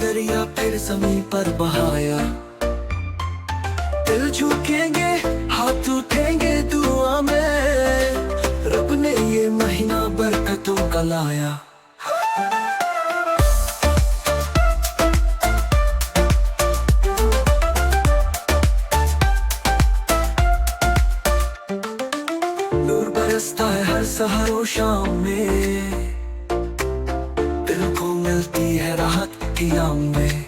दरिया फिर समय पर बहाया। दिल झुकेंगे हाथ उठेंगे दुआ में, रब ने ये महीना बरकतों का लाया। नूर बरसता है हर सहर शाम में, दिल को मिलती है राहत क़याम में।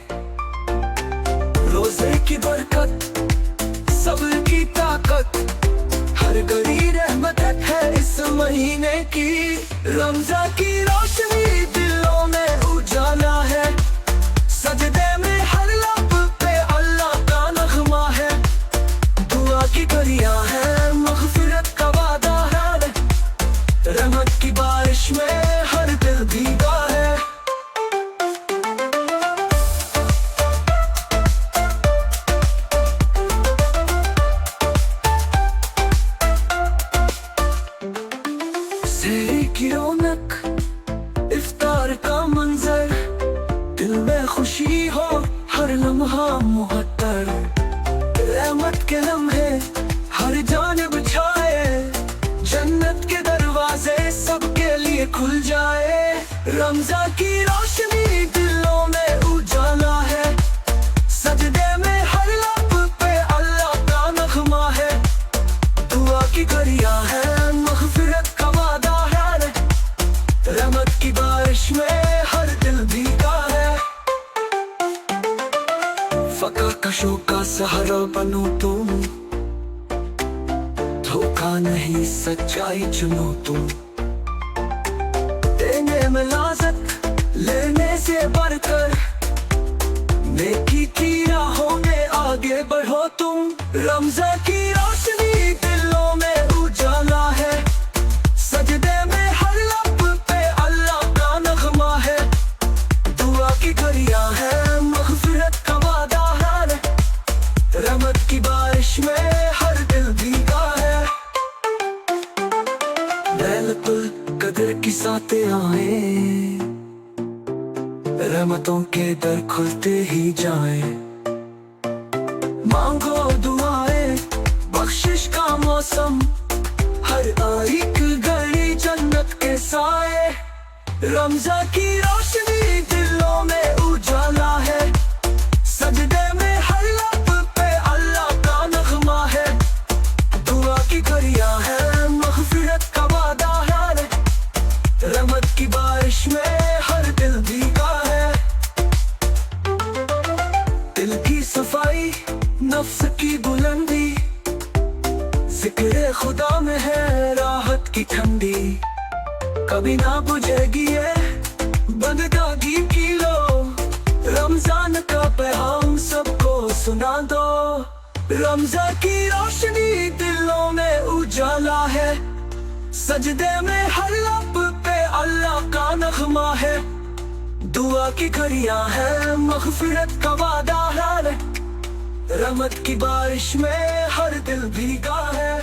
रोजे की बरकत सब्र की ताकत, हर घड़ी रहमत है इस महीने की। रमज़ान की रोशनी दिलों में उजाला है, सजदे में हर लब पे अल्लाह का नग़मा है। दुआ की घड़ियां है, मग़फ़िरत का वादा है, रहमत की बारिश में हर दिल भीगा है। सहरी की रौनक, इफ्तार का मंजर, दिल में खुशी हो हर लम्हा मुअत्तर। रहमत के लम्हे हर जानिब छाए, जन्नत के दरवाजे सबके लिए खुल जाए। रमज़ान की रोशनी दिलों में उजाला है, सजदे में हर लब पे अल्लाह का नग़मा है। दुआ की घड़ियां है, मग़फ़िरत का वादा है, रहमत की बारिश में हर दिल भीगा है। फ़क़्र का शौक़ का सहारा बनो तुम, धोखा नहीं सच्चाई चुनो तुम। देने में लाज़त लेने से बढ़कर, नेकी की राहों में आगे बढ़ो तुम। रमज़ान की रोशनी दिलों में उजाला है, सजदे में हर लब पे अल्लाह का नग़मा है। दुआ की घड़ियां है, मग़फ़िरत का वादा है, रहमत की बारिश में हर दिल भीगा है। लैलतुल क़द्र की सातें आए, रहमतों के दर खुलते ही जाए। मांगो दुआएं बख्शिश का मौसम, हर एक घड़ी जन्नत के साए। रमज़ान की रोशनी दिलों में उजाला है, सजदे में हर लब पे अल्लाह का नग़मा है। दुआ की घड़ियां है, मग़फ़िरत का वादा है, रहमत की बारिश में हर दिल भीगा है। दिल की सफाई नफ्स की बुलंदी, ज़िक्र खुदा में है राहत की ठंडी। कभी ना बुझेगी ये बंदगी की लो, रमज़ान का पैगाम सबको सुना दो। रमज़ान की रोशनी दिलों में उजाला है, सजदे में हर लब पे अल्लाह का नग़मा है। दुआ की घड़ियां है, मग़फ़िरत का वादा है, रहमत की बारिश में हर दिल भीगा है।